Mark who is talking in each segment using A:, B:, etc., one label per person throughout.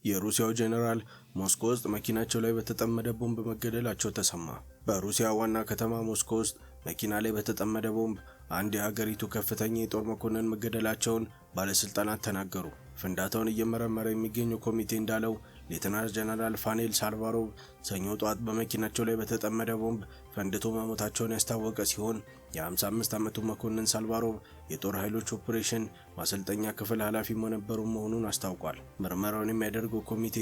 A: የሩሲያው ጄኔራል ሞስኮ ውስጥ መኪናቸው ላይ በተጠመደ ቦምብ መገደላቸው ተሰማ። በሩሲያ ዋና ከተማ ሞስኮ ውስጥ መኪና ላይ በተጠመደ ቦምብ አንድ የሀገሪቱ ከፍተኛ የጦር መኮንን መገደላቸውን ባለስልጣናት ተናገሩ። ፍንዳታውን እየመረመረ የሚገኘው ኮሚቴ እንዳለው ሌተናንት ጄኔራል ፋኔል ሳልቫሮቭ ሰኞ ጧት በመኪናቸው ላይ በተጠመደ ቦምብ ፈንድቶ መሞታቸውን ያስታወቀ ሲሆን የ55 ዓመቱ መኮንን ሳልቫሮቭ የጦር ኃይሎች ኦፕሬሽን ማሰልጠኛ ክፍል ኃላፊ የነበሩ መሆኑን አስታውቋል። ምርመራውን የሚያደርገው ኮሚቴ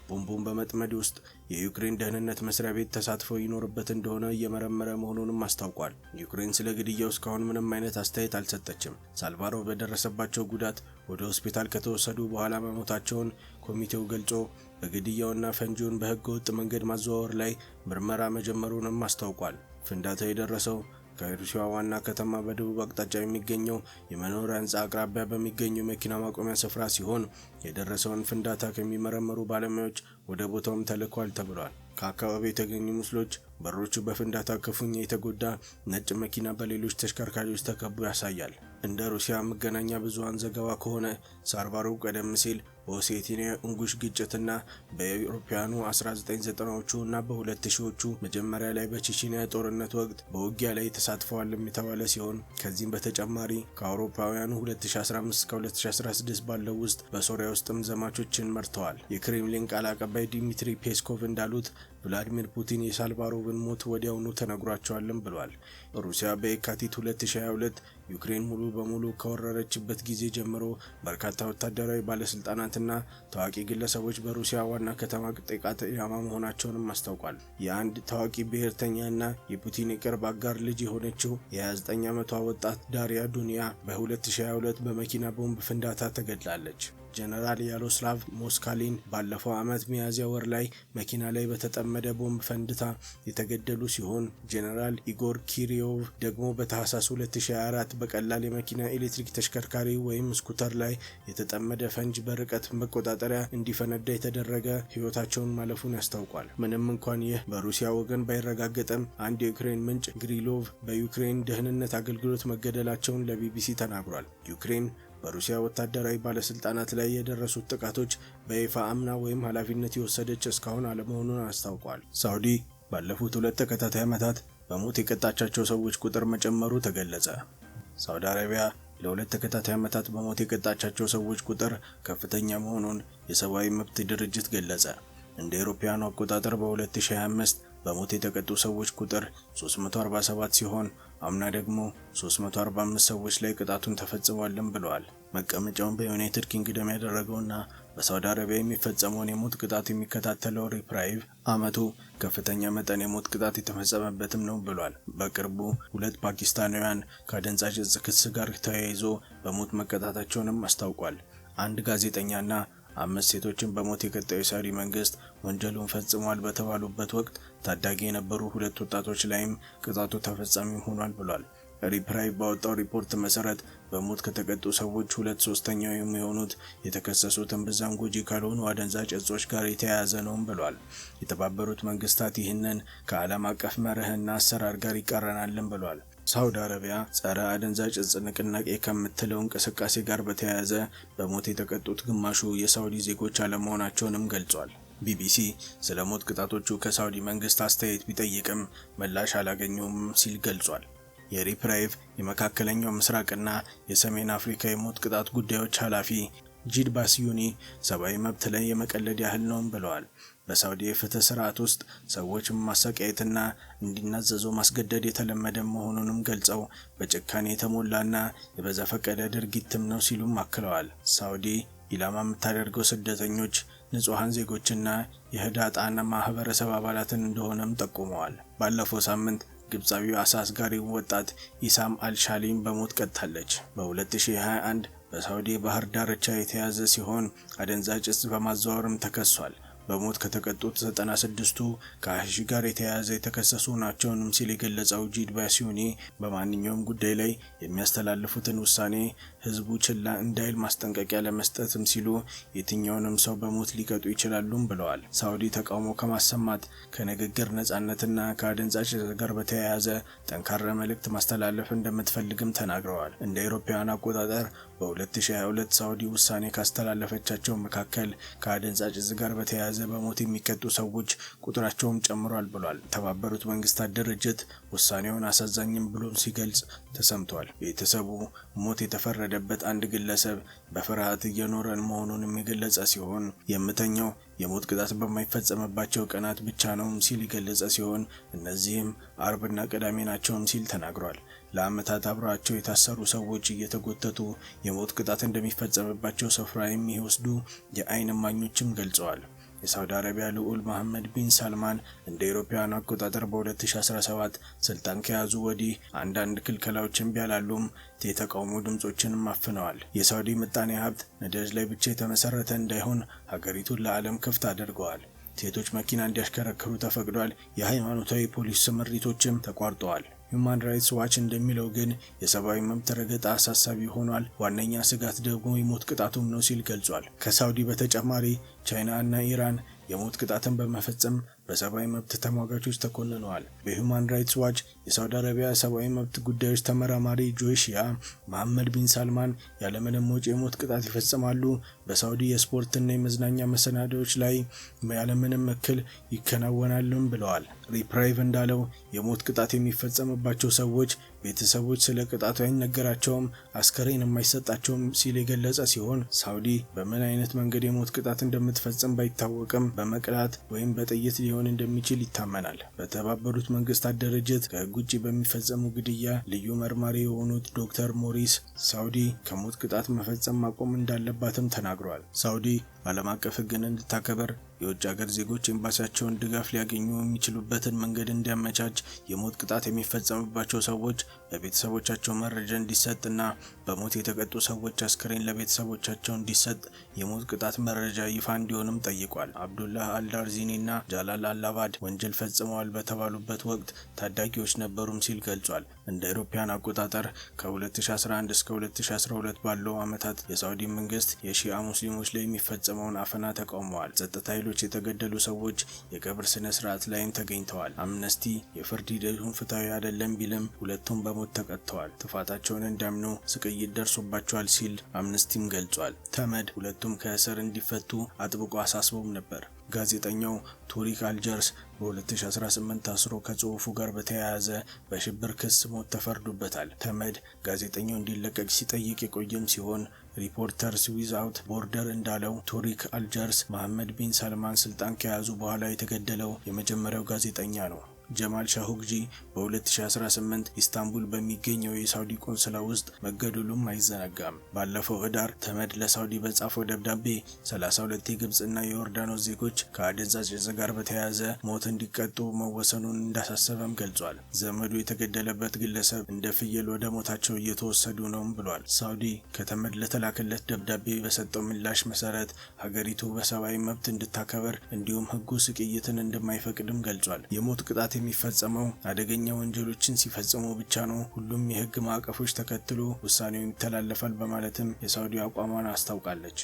A: ቦምቡን በመጥመድ ውስጥ የዩክሬን ደህንነት መስሪያ ቤት ተሳትፎ ይኖርበት እንደሆነ እየመረመረ መሆኑንም አስታውቋል። ዩክሬን ስለ ግድያው እስካሁን ምንም አይነት አስተያየት አልሰጠችም። ሳልቫሮቭ በደረሰባቸው ጉዳት ወደ ሆስፒታል ከተወሰዱ በኋላ መሞታቸውን ኮሚቴው ገልጾ በግድያውና ፈንጂውን በህገ ወጥ መንገድ ማዘዋወር ላይ ምርመራ መጀመሩንም አስታውቋል። ፍንዳታው የደረሰው ከሩሲያ ዋና ከተማ በደቡብ አቅጣጫ የሚገኘው የመኖሪያ ህንጻ አቅራቢያ በሚገኘው መኪና ማቆሚያ ስፍራ ሲሆን የደረሰውን ፍንዳታ ከሚመረመሩ ባለሙያዎች ወደ ቦታውም ተልከዋል ተብሏል። ከአካባቢው የተገኙ ምስሎች በሮቹ በፍንዳታ ክፉኛ የተጎዳ ነጭ መኪና በሌሎች ተሽከርካሪዎች ተከቦ ያሳያል። እንደ ሩሲያ መገናኛ ብዙሃን ዘገባ ከሆነ ሳልቫሮቭ ቀደም ሲል በኦሴቲያ እንጉሽ ግጭትና በአውሮፓውያኑ 1990ዎቹ እና በ2000ዎቹ መጀመሪያ ላይ በቼቼንያ ጦርነት ወቅት በውጊያ ላይ ተሳትፈዋል የተባለ ሲሆን ከዚህም በተጨማሪ ከአውሮፓውያኑ 2015 እስከ 2016 ባለው ውስጥ በሶሪያ ውስጥም ዘማቾችን መርተዋል። የክሬምሊን ቃል አቀባይ ዲሚትሪ ፔስኮቭ እንዳሉት ቭላዲሚር ፑቲን የሳልቫሮቭን ሞት ወዲያውኑ ተነግሯቸዋልም ብሏል። ሩሲያ በየካቲት 2022 ዩክሬን ሙሉ በሙሉ ከወረረችበት ጊዜ ጀምሮ በርካታ ወታደራዊ ባለስልጣናትና ታዋቂ ግለሰቦች በሩሲያ ዋና ከተማ ጥቃት ኢላማ መሆናቸውንም አስታውቋል። የአንድ ታዋቂ ብሔርተኛና የፑቲን የቅርብ አጋር ልጅ የሆነችው የ29 ዓመቷ ወጣት ዳሪያ ዱኒያ በ2022 በመኪና ቦምብ ፍንዳታ ተገድላለች። ጄኔራል ያሮስላቭ ሞስካሊን ባለፈው ዓመት ሚያዝያ ወር ላይ መኪና ላይ በተጠመደ ቦምብ ፈንድታ የተገደሉ ሲሆን ጄኔራል ኢጎር ኪሪዮቭ ደግሞ በታህሳስ 2024 በቀላል የመኪና ኤሌክትሪክ ተሽከርካሪ ወይም ስኩተር ላይ የተጠመደ ፈንጅ በርቀት መቆጣጠሪያ እንዲፈነዳ የተደረገ ሕይወታቸውን ማለፉን ያስታውቋል። ምንም እንኳን ይህ በሩሲያ ወገን ባይረጋገጥም አንድ የዩክሬን ምንጭ ግሪሎቭ በዩክሬን ደህንነት አገልግሎት መገደላቸውን ለቢቢሲ ተናግሯል። ዩክሬን በሩሲያ ወታደራዊ ባለስልጣናት ላይ የደረሱት ጥቃቶች በይፋ አምና ወይም ኃላፊነት የወሰደች እስካሁን አለመሆኑን አስታውቋል። ሳውዲ ባለፉት 2 ተከታታይ ዓመታት በሞት የቀጣቻቸው ሰዎች ቁጥር መጨመሩ ተገለጸ። ሳውዲ አረቢያ ለ2 ተከታታይ ዓመታት በሞት የቀጣቻቸው ሰዎች ቁጥር ከፍተኛ መሆኑን የሰብአዊ መብት ድርጅት ገለጸ። እንደ አውሮፓውያኑ አቆጣጠር በ2025 በሞት የተቀጡ ሰዎች ቁጥር 347 ሲሆን አምና ደግሞ 345 ሰዎች ላይ ቅጣቱን ተፈጽሟልም ብለዋል። መቀመጫውን በዩናይትድ ኪንግደም ያደረገውና በሳውዲ አረቢያ የሚፈጸመውን የሞት ቅጣት የሚከታተለው ሪፕራይቭ ዓመቱ ከፍተኛ መጠን የሞት ቅጣት የተፈጸመበትም ነው ብሏል። በቅርቡ 2 ፓኪስታናውያን ከአደንዛዥ እጽ ክስ ጋር ተያይዞ በሞት መቀጣታቸውንም አስታውቋል። አንድ ጋዜጠኛና 5 ሴቶችን በሞት የቀጣው የሳውዲ መንግስት ወንጀሉን ፈጽሟል በተባሉበት ወቅት ታዳጊ የነበሩ 2 ወጣቶች ላይም ቅጣቱ ተፈጻሚ ሆኗል ብሏል። ሪፕራይቭ ባወጣው ሪፖርት መሰረት በሞት ከተቀጡ ሰዎች 2/3 የሚሆኑት የተከሰሱትን ብዛም ጎጂ ካልሆኑ አደንዛዥ እጾች ጋር የተያያዘ ነው ብሏል። የተባበሩት መንግስታት ይህንን ከዓለም አቀፍ መርህና አሰራር ጋር ይቃረናልም ብሏል። ሳውዲ አረቢያ ጸረ አደንዛዥ እጽ ንቅናቄ ከምትለው እንቅስቃሴ ጋር በተያያዘ በሞት የተቀጡት ግማሹ የሳውዲ ዜጎች አለመሆናቸውንም ገልጿል። ቢቢሲ ስለ ሞት ቅጣቶቹ ከሳውዲ መንግስት አስተያየት ቢጠይቅም ምላሽ አላገኘውም ሲል ገልጿል። የሪፕራይቭ የመካከለኛው ምስራቅና የሰሜን አፍሪካ የሞት ቅጣት ጉዳዮች ኃላፊ ጂድ ባስዩኒ ሰብአዊ መብት ላይ የመቀለድ ያህል ነው ብለዋል። በሳውዲ የፍትህ ስርዓት ውስጥ ሰዎችን ማሰቃየትና እንዲናዘዙ ማስገደድ የተለመደ መሆኑንም ገልጸው በጭካኔ የተሞላና የበዛፈቀደ ድርጊትም ነው ሲሉም አክለዋል። ሳውዲ ኢላማ የምታደርገው ስደተኞች፣ ንጹሃን ዜጎችና የህዳጣና ማህበረሰብ አባላትን እንደሆነም ጠቁመዋል። ባለፈው ሳምንት ግብጻዊው አሳስጋሪው ወጣት ኢሳም አልሻሊም በሞት ቀጥታለች። በ2021 በሳውዲ ባህር ዳርቻ የተያዘ ሲሆን አደንዛዥ እጽ በማዘዋወርም ተከሷል። በሞት ከተቀጡት 96ቱ ከሐሺሽ ጋር የተያያዘ የተከሰሱ ናቸውንም ሲል የገለጸው ጂድ ባስዩኒ በማንኛውም ጉዳይ ላይ የሚያስተላልፉትን ውሳኔ ህዝቡ ችላ እንዳይል ማስጠንቀቂያ ለመስጠትም ሲሉ የትኛውንም ሰው በሞት ሊቀጡ ይችላሉም ብለዋል። ሳውዲ ተቃውሞ ከማሰማት ከንግግር ነጻነትና ከአደንዛዥ ጋር በተያያዘ ጠንካራ መልእክት ማስተላለፍ እንደምትፈልግም ተናግረዋል። እንደ አውሮፓውያን አቆጣጠር በ2022 ሳውዲ ውሳኔ ካስተላለፈቻቸው መካከል ከአደንዛዥ ጋር በተያያዘ በሞት የሚቀጡ ሰዎች ቁጥራቸውም ጨምሯል ብሏል። የተባበሩት መንግስታት ድርጅት ውሳኔውን አሳዛኝም ብሎም ሲገልጽ ተሰምቷል። ቤተሰቡ ሞት የተፈረደበት አንድ ግለሰብ በፍርሃት እየኖረ መሆኑንም የገለጸ ሲሆን የምተኛው የሞት ቅጣት በማይፈጸምባቸው ቀናት ብቻ ነው ሲል የገለጸ ሲሆን እነዚህም አርብና ቅዳሜ ናቸውም ሲል ተናግሯል። ለዓመታት አብረዋቸው የታሰሩ ሰዎች እየተጎተቱ የሞት ቅጣት እንደሚፈጸምባቸው ስፍራ የሚወስዱ የዓይን እማኞችም ገልጸዋል። የሳውዲ አረቢያ ልዑል መሐመድ ቢን ሳልማን እንደ አውሮፓውያን አቆጣጠር በ2017 ስልጣን ከያዙ ወዲህ አንዳንድ ክልከላዎችን ቢያላሉም የተቃውሞ ድምጾችንም አፍነዋል። የሳውዲ ምጣኔ ሀብት ነዳጅ ላይ ብቻ የተመሰረተ እንዳይሆን ሀገሪቱን ለዓለም ክፍት አድርገዋል። ሴቶች መኪና እንዲያሽከረክሩ ተፈቅዷል። የሃይማኖታዊ ፖሊስ ስምሪቶችም ተቋርጠዋል። ሁማን ራይትስ ዋች እንደሚለው ግን የሰብአዊ መብት ረገጣ አሳሳቢ ሆኗል። ዋነኛ ስጋት ደግሞ የሞት ቅጣቱም ነው ሲል ገልጿል። ከሳውዲ በተጨማሪ ቻይና እና ኢራን የሞት ቅጣትን በመፈጸም በሰብአዊ መብት ተሟጋቾች ተኮንነዋል። በሁማን ራይትስ ዋች የሳውዲ አረቢያ ሰብአዊ መብት ጉዳዮች ተመራማሪ ጆሺያ መሐመድ ቢን ሳልማን ያለምንም ወጪ የሞት ቅጣት ይፈጽማሉ፣ በሳውዲ የስፖርትና የመዝናኛ መሰናዶዎች ላይ ያለምንም እክል ይከናወናልም ብለዋል። ሪፕራይቭ እንዳለው የሞት ቅጣት የሚፈጸምባቸው ሰዎች ቤተሰቦች ስለ ቅጣቱ አይነገራቸውም፣ አስከሬን የማይሰጣቸውም ሲል የገለጸ ሲሆን ሳውዲ በምን አይነት መንገድ የሞት ቅጣት እንደምትፈጽም ባይታወቅም በመቅላት ወይም በጥይት ሊሆን እንደሚችል ይታመናል። በተባበሩት መንግስታት ድርጅት ከህግ ውጭ በሚፈጸሙ ግድያ ልዩ መርማሪ የሆኑት ዶክተር ሞሪስ ሳውዲ ከሞት ቅጣት መፈጸም ማቆም እንዳለባትም ተናግረዋል። ሳውዲ ዓለም አቀፍ ህግን እንድታከበር የውጭ ሀገር ዜጎች ኤምባሲያቸውን ድጋፍ ሊያገኙ የሚችሉበትን መንገድ እንዲያመቻች፣ የሞት ቅጣት የሚፈጸምባቸው ሰዎች ለቤተሰቦቻቸው መረጃ እንዲሰጥና በሞት የተቀጡ ሰዎች አስክሬን ለቤተሰቦቻቸው እንዲሰጥ የሞት ቅጣት መረጃ ይፋ እንዲሆንም ጠይቋል። አብዱላህ አልዳርዚኒና ጃላል አላባድ ወንጀል ፈጽመዋል በተባሉበት ወቅት ታዳጊዎች ነበሩም ሲል ገልጿል። እንደ አውሮፓውያን አቆጣጠር ከ2011 እስከ 2012 ባለው ዓመታት የሳውዲ መንግስት የሺአ ሙስሊሞች ላይ የሚፈጸመውን አፈና ተቃውመዋል። ጸጥታ ኃይሎች የተገደሉ ሰዎች የቀብር ስነ ስርዓት ላይም ተገኝተዋል። አምነስቲ የፍርድ ሂደቱን ፍትሐዊ አይደለም ቢልም ሁለቱም በሞት ተቀጥተዋል። ጥፋታቸውን እንዲያምኑ ስቅይት ደርሶባቸዋል ሲል አምነስቲም ገልጿል። ተመድ ሁለቱም ከእስር እንዲፈቱ አጥብቆ አሳስቦም ነበር። ጋዜጠኛው ቱሪክ አልጀርስ በ2018 ታስሮ ከጽሁፉ ጋር በተያያዘ በሽብር ክስ ሞት ተፈርዶበታል። ተመድ ጋዜጠኛው እንዲለቀቅ ሲጠይቅ የቆየም ሲሆን ሪፖርተርስ ዊዛውት ቦርደር እንዳለው ቱሪክ አልጀርስ መሐመድ ቢን ሳልማን ስልጣን ከያዙ በኋላ የተገደለው የመጀመሪያው ጋዜጠኛ ነው። ጀማል ሻሁግጂ በ2018 ኢስታንቡል በሚገኘው የሳውዲ ቆንስላ ውስጥ መገደሉም አይዘነጋም። ባለፈው ህዳር ተመድ ለሳውዲ በጻፈው ደብዳቤ 32 የግብጽና የዮርዳኖስ ዜጎች ከአደንዛዥ ዕፅ ጋር በተያያዘ ሞት እንዲቀጡ መወሰኑን እንዳሳሰበም ገልጿል። ዘመዱ የተገደለበት ግለሰብ እንደ ፍየል ወደ ሞታቸው እየተወሰዱ ነውም ብሏል። ሳውዲ ከተመድ ለተላከለት ደብዳቤ በሰጠው ምላሽ መሰረት ሀገሪቱ በሰብአዊ መብት እንድታከበር እንዲሁም ህጉ ስቅይትን እንደማይፈቅድም ገልጿል። የሞት ቅጣት የሚፈጸመው አደገኛ ወንጀሎችን ሲፈጽሙ ብቻ ነው። ሁሉም የህግ ማዕቀፎች ተከትሎ ውሳኔው ይተላለፋል በማለትም የሳውዲ አቋሟን አስታውቃለች።